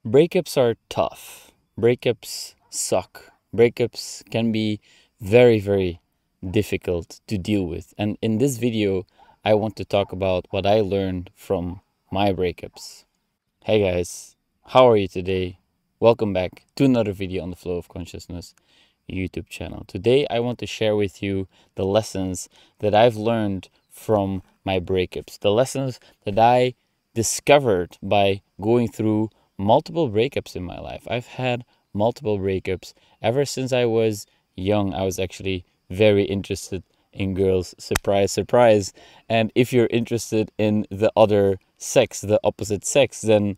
Breakups are tough. Breakups suck. Breakups can be very, very difficult to deal with. And in this video, I want to talk about what I learned from my breakups. Hey guys, how are you today? Welcome back to another video on the Flow of Consciousness YouTube channel. Today, I want to share with you the lessons that I've learned from my breakups. The lessons that I discovered by going through multiple breakups in my life. I've had multiple breakups ever since I was young. I was actually very interested in girls. Surprise, surprise. And if you're interested in the other sex, the opposite sex, then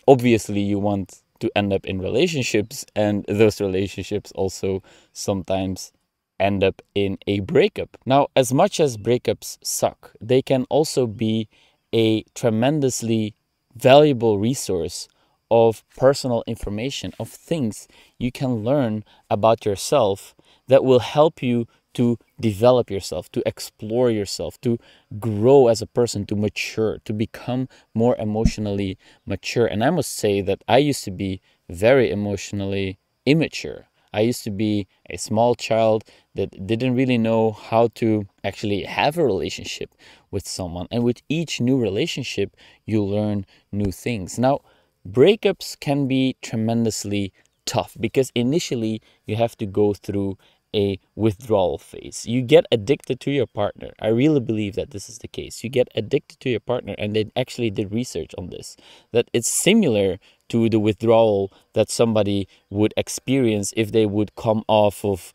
obviously you want to end up in relationships, and those relationships also sometimes end up in a breakup. Now, as much as breakups suck, they can also be a tremendously valuable resource of personal information, of things you can learn about yourself that will help you to develop yourself, to explore yourself, to grow as a person, to mature, to become more emotionally mature. And I must say that I used to be very emotionally immature. I used to be a small child that didn't really know how to actually have a relationship with someone. And with each new relationship, you learn new things. Now, breakups can be tremendously tough because initially you have to go through a withdrawal phase. You get addicted to your partner. I really believe that this is the case. You get addicted to your partner, and they actually did research on this, that it's similar to the withdrawal that somebody would experience if they would come off of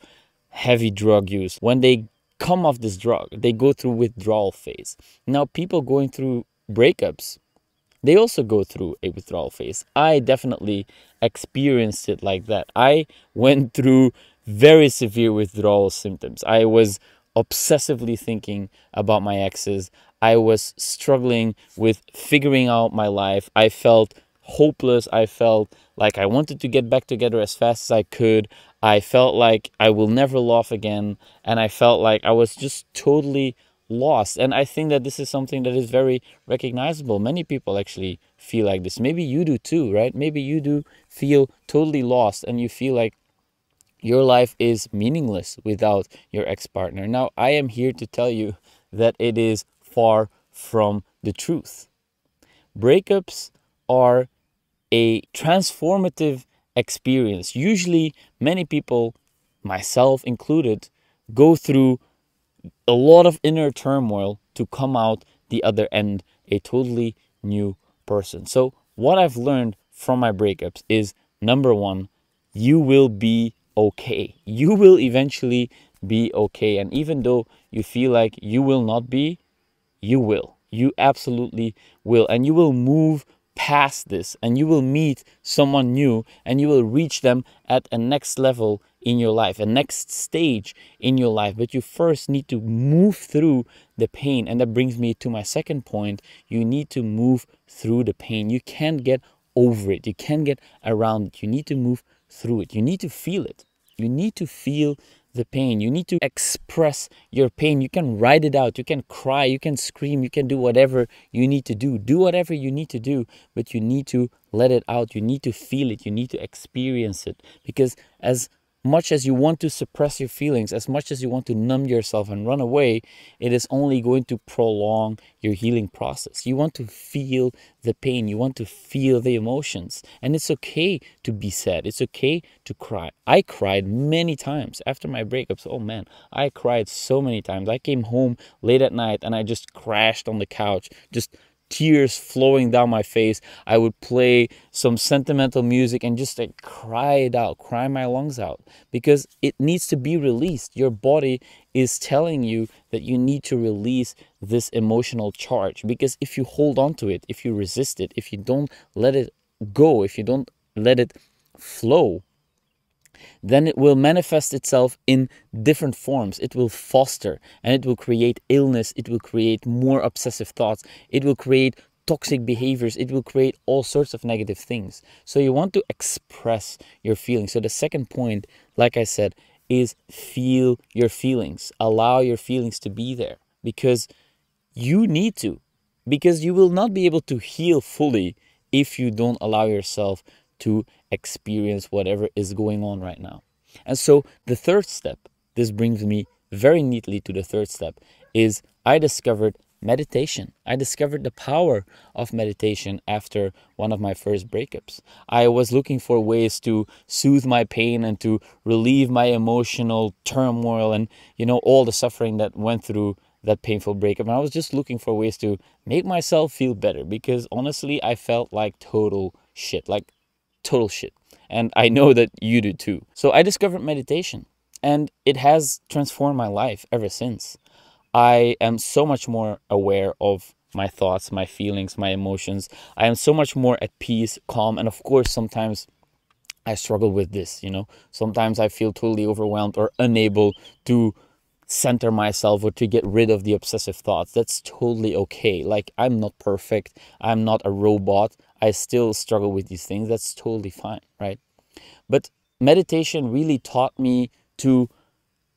heavy drug use. When they come off this drug, they go through withdrawal phase. Now, people going through breakups, they also go through a withdrawal phase. I definitely experienced it like that. I went through very severe withdrawal symptoms. I was obsessively thinking about my exes. I was struggling with figuring out my life. I felt hopeless. I felt like I wanted to get back together as fast as I could. I felt like I will never love again. And I felt like I was just totally lost. And I think that this is something that is very recognizable. Many people actually feel like this. Maybe you do too, right? Maybe you do feel totally lost and you feel like your life is meaningless without your ex-partner. Now, I am here to tell you that it is far from the truth. Breakups are a transformative experience. Usually, many people, myself included, go through a lot of inner turmoil to come out the other end a totally new person. So what I've learned from my breakups is, number one, you will be okay. You will eventually be okay. And even though you feel like you will not be, you will. You absolutely will. And you will move past this, and you will meet someone new, and you will reach them at a next level in your life, a next stage in your life. But you first need to move through the pain. And that brings me to my second point. You need to move through the pain. You can't get over it. You can't get around it. You need to move through it. You need to feel it. You need to feel the pain. You need to express your pain. You can write it out. You can cry. You can scream. You can do whatever you need to do. Do whatever you need to do, but you need to let it out. You need to feel it. You need to experience it. Because as much as you want to suppress your feelings, as much as you want to numb yourself and run away, it is only going to prolong your healing process. You want to feel the pain. You want to feel the emotions. And it's okay to be sad. It's okay to cry. I cried many times after my breakups. Oh man, I cried so many times. I came home late at night and I just crashed on the couch, just tears flowing down my face. I would play some sentimental music and just like cry it out, cry my lungs out, because it needs to be released. Your body is telling you that you need to release this emotional charge, because if you hold on to it, if you resist it, if you don't let it go, if you don't let it flow, then it will manifest itself in different forms. It will foster and it will create illness. It will create more obsessive thoughts. It will create toxic behaviors. It will create all sorts of negative things. So you want to express your feelings. So the second point, like I said, is feel your feelings. Allow your feelings to be there, because you need to, because you will not be able to heal fully if you don't allow yourself to experience whatever is going on right now. And so the third step, this brings me very neatly to the third step, is I discovered meditation. I discovered the power of meditation after one of my first breakups. I was looking for ways to soothe my pain and to relieve my emotional turmoil and, all the suffering that went through that painful breakup. And I was just looking for ways to make myself feel better, because honestly, I felt like total shit, total shit. And I know that you do too. So I discovered meditation, and it has transformed my life ever since. I am so much more aware of my thoughts, my feelings, my emotions. I am so much more at peace, calm, and of course, sometimes I struggle with this, Sometimes I feel totally overwhelmed or unable to center myself or to get rid of the obsessive thoughts. That's totally okay. Like, I'm not perfect. I'm not a robot. I still struggle with these things. That's totally fine, right? But meditation really taught me to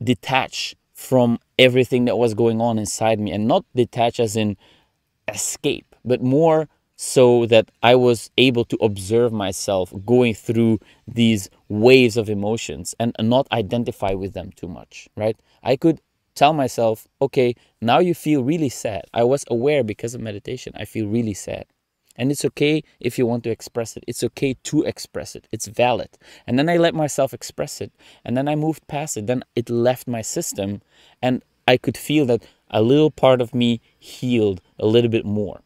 detach from everything that was going on inside me, and not detach as in escape, but more so that I was able to observe myself going through these waves of emotions and not identify with them too much, right? I could tell myself, okay, now you feel really sad. I was aware because of meditation. I feel really sad. And it's okay if you want to express it. It's okay to express it. It's valid. And then I let myself express it. And then I moved past it. Then it left my system. And I could feel that a little part of me healed a little bit more.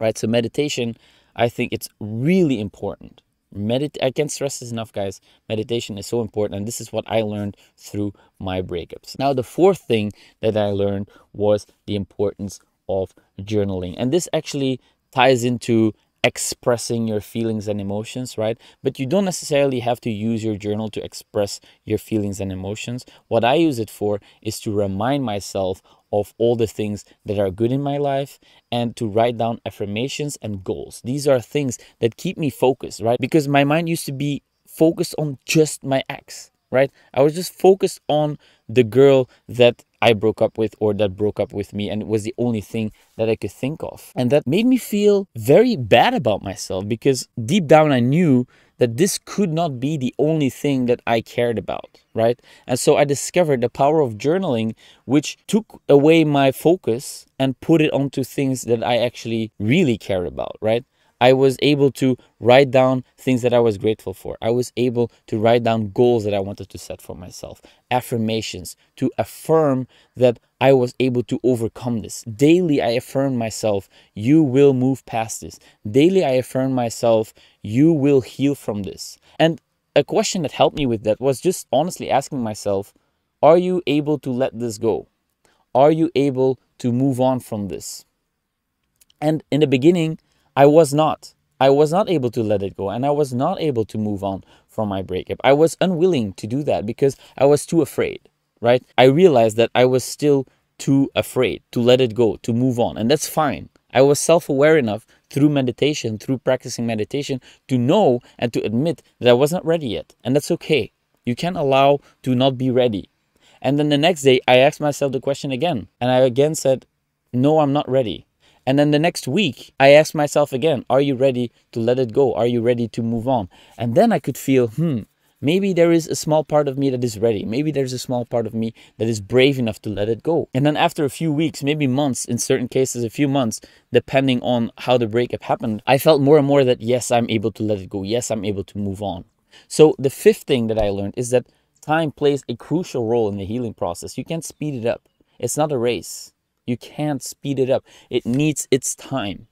Right? So meditation, I think it's really important. I can't stress this enough, guys. Meditation is so important. And this is what I learned through my breakups. Now, the fourth thing that I learned was the importance of journaling. And this actually ties into expressing your feelings and emotions, right? But you don't necessarily have to use your journal to express your feelings and emotions. What I use it for is to remind myself of all the things that are good in my life and to write down affirmations and goals. These are things that keep me focused, right? Because my mind used to be focused on just my ex, right? I was just focused on the girl that I broke up with or that broke up with me, and it was the only thing that I could think of. And that made me feel very bad about myself, because deep down I knew that this could not be the only thing that I cared about, right? And so I discovered the power of journaling, which took away my focus and put it onto things that I actually really cared about, right? I was able to write down things that I was grateful for. I was able to write down goals that I wanted to set for myself, affirmations to affirm that I was able to overcome this. Daily, I affirm myself, you will move past this. Daily, I affirm myself, you will heal from this. And a question that helped me with that was just honestly asking myself, are you able to let this go? Are you able to move on from this? And in the beginning, I was not. I was not able to let it go, and I was not able to move on from my breakup. I was unwilling to do that because I was too afraid, right? I realized that I was still too afraid to let it go, to move on, and that's fine. I was self-aware enough through meditation, through practicing meditation, to know and to admit that I wasn't ready yet, and that's okay. You can allow to not be ready. And then the next day, I asked myself the question again, and I again said, no, I'm not ready. And then the next week, I asked myself again, are you ready to let it go? Are you ready to move on? And then I could feel, maybe there is a small part of me that is ready. Maybe there's a small part of me that is brave enough to let it go. And then after a few weeks, maybe months, in certain cases, a few months, depending on how the breakup happened, I felt more and more that, yes, I'm able to let it go. Yes, I'm able to move on. So the fifth thing that I learned is that time plays a crucial role in the healing process. You can't speed it up. It's not a race. You can't speed it up. It needs its time.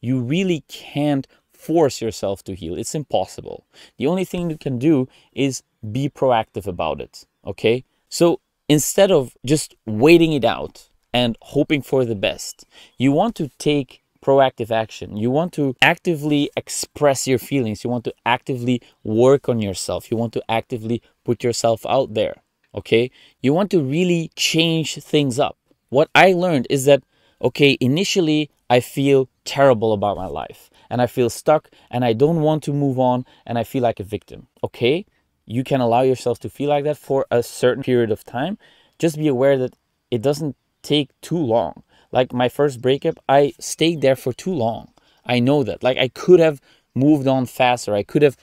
You really can't force yourself to heal. It's impossible. The only thing you can do is be proactive about it, okay? So instead of just waiting it out and hoping for the best, you want to take proactive action. You want to actively express your feelings. You want to actively work on yourself. You want to actively put yourself out there, okay? You want to really change things up. What I learned is that, okay, initially I feel terrible about my life and I feel stuck and I don't want to move on and I feel like a victim. Okay, you can allow yourself to feel like that for a certain period of time. Just be aware that it doesn't take too long. Like my first breakup, I stayed there for too long. I know that. Like I could have moved on faster. I could have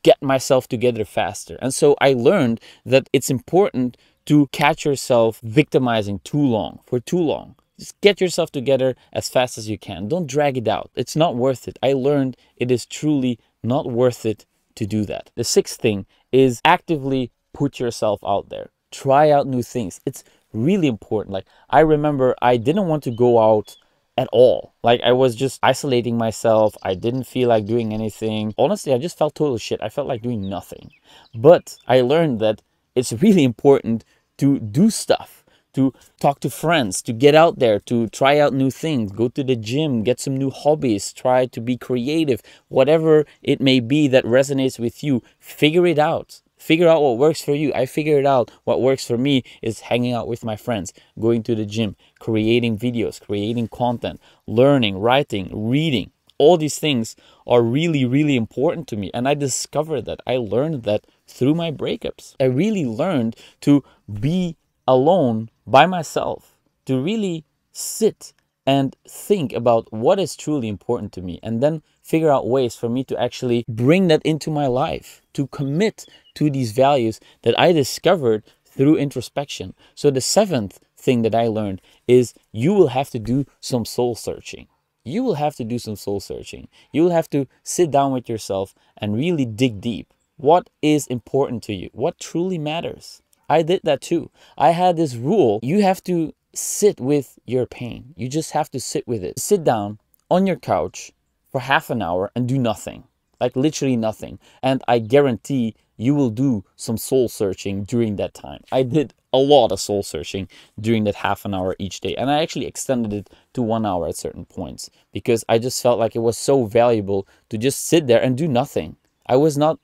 get myself together faster. And so I learned that it's important to catch yourself victimizing for too long. Just get yourself together as fast as you can. Don't drag it out. It's not worth it. I learned it is truly not worth it to do that. The sixth thing is actively put yourself out there. Try out new things. It's really important. Like, I remember I didn't want to go out at all. Like, I was just isolating myself. I didn't feel like doing anything. Honestly, I just felt total shit. I felt like doing nothing. But I learned that it's really important to do stuff, to talk to friends, to get out there, to try out new things, go to the gym, get some new hobbies, try to be creative, whatever it may be that resonates with you, figure it out. Figure out what works for you. I figured out what works for me is hanging out with my friends, going to the gym, creating videos, creating content, learning, writing, reading. All these things are really, really important to me. And I discovered that. I learned that through my breakups. I really learned to be alone by myself, to really sit and think about what is truly important to me, and then figure out ways for me to actually bring that into my life, to commit to these values that I discovered through introspection. So the seventh thing that I learned is you will have to do some soul searching. You will have to do some soul searching. You will have to sit down with yourself and really dig deep. What is important to you? What truly matters? I did that too. I had this rule. You have to sit with your pain. You just have to sit with it. Sit down on your couch for half an hour and do nothing. Like literally nothing. And I guarantee you will do some soul searching during that time. I did a lot of soul searching during that half an hour each day. And I actually extended it to 1 hour at certain points because I just felt like it was so valuable to just sit there and do nothing. I was not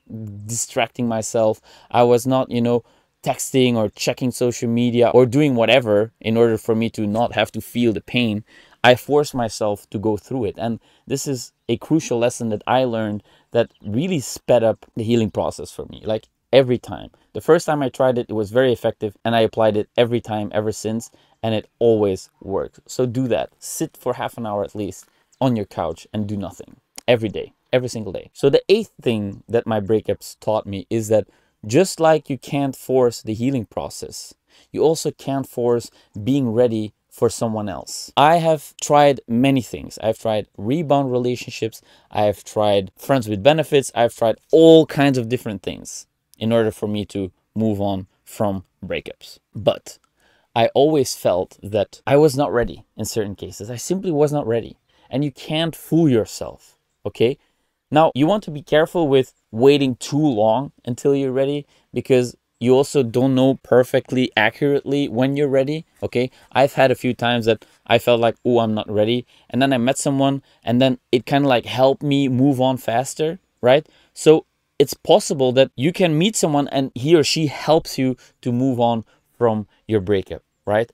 distracting myself. I was not, texting or checking social media or doing whatever in order for me to not have to feel the pain. I forced myself to go through it. And this is a crucial lesson that I learned that really sped up the healing process for me. Like every time. The first time I tried it, it was very effective, and I applied it every time ever since, and it always worked. So do that. Sit for half an hour at least on your couch and do nothing every day, every single day. So the eighth thing that my breakups taught me is that just like you can't force the healing process, you also can't force being ready for someone else. I have tried many things. I've tried rebound relationships. I've tried friends with benefits. I've tried all kinds of different things in order for me to move on from breakups. But I always felt that I was not ready in certain cases. I simply was not ready. And you can't fool yourself, okay? Now, you want to be careful with waiting too long until you're ready, because you also don't know perfectly accurately when you're ready, okay? I've had a few times that I felt like, oh, I'm not ready. And then I met someone, and then it kind of like helped me move on faster, right? So it's possible that you can meet someone and he or she helps you to move on from your breakup, right?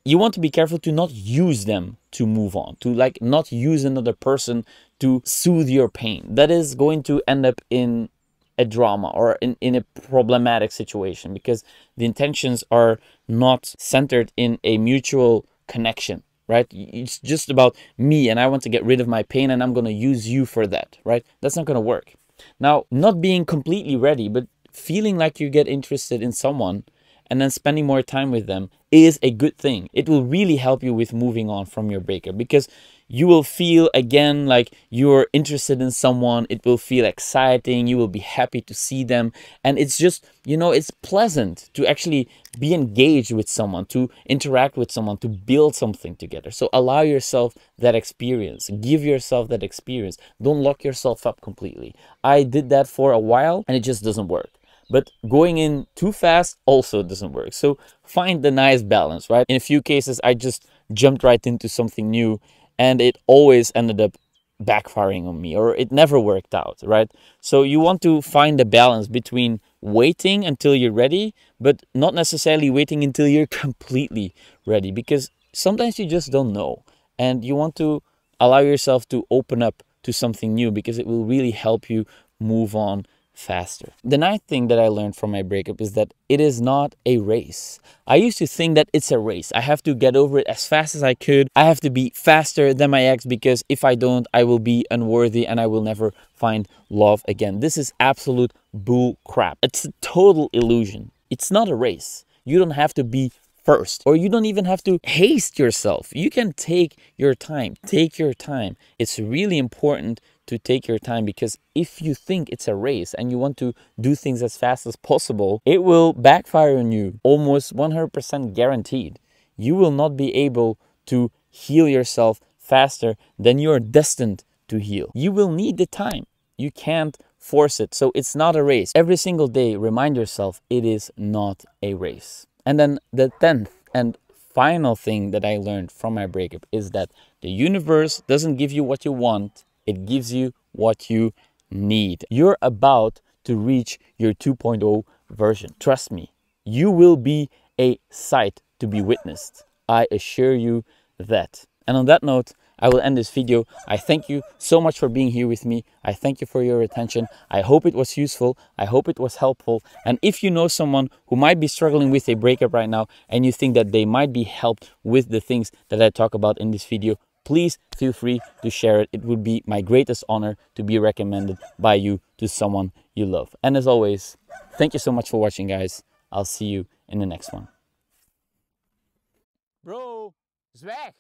You want to be careful to not use them to move on, to like not use another person to soothe your pain. That is going to end up in a drama or in a problematic situation, because the intentions are not centered in a mutual connection, right? It's just about me and I want to get rid of my pain and I'm going to use you for that, right? That's not going to work. Now, not being completely ready, but feeling like you get interested in someone and then spending more time with them is a good thing. It will really help you with moving on from your breakup, because you will feel again like you're interested in someone. It will feel exciting. You will be happy to see them. And it's just, it's pleasant to actually be engaged with someone, to interact with someone, to build something together. So allow yourself that experience. Give yourself that experience. Don't lock yourself up completely. I did that for a while and it just doesn't work. But going in too fast also doesn't work. So find the nice balance, right? In a few cases, I just jumped right into something new and it always ended up backfiring on me, or it never worked out, right? So you want to find the balance between waiting until you're ready, but not necessarily waiting until you're completely ready, because sometimes you just don't know. And you want to allow yourself to open up to something new, because it will really help you move on faster. The ninth thing that I learned from my breakup is that it is not a race. I used to think that it's a race. I have to get over it as fast as I could. I have to be faster than my ex because if I don't, I will be unworthy and I will never find love again. This is absolute bull crap. It's a total illusion. It's not a race. You don't have to be first, or you don't even have to haste yourself. You can take your time. Take your time. It's really important to take your time, because if you think it's a race and you want to do things as fast as possible, it will backfire on you, almost 100% guaranteed. You will not be able to heal yourself faster than you're destined to heal. You will need the time. You can't force it. So it's not a race. Every single day, remind yourself it is not a race. And then the 10th and final thing that I learned from my breakup is that the universe doesn't give you what you want. It gives you what you need. You're about to reach your 2.0 version. Trust me, you will be a sight to be witnessed. I assure you that. And on that note, I will end this video. I thank you so much for being here with me. I thank you for your attention. I hope it was useful. I hope it was helpful. And if you know someone who might be struggling with a breakup right now and you think that they might be helped with the things that I talk about in this video, please feel free to share it. It would be my greatest honor to be recommended by you to someone you love. And as always, thank you so much for watching, guys. I'll see you in the next one. Bro, is weg.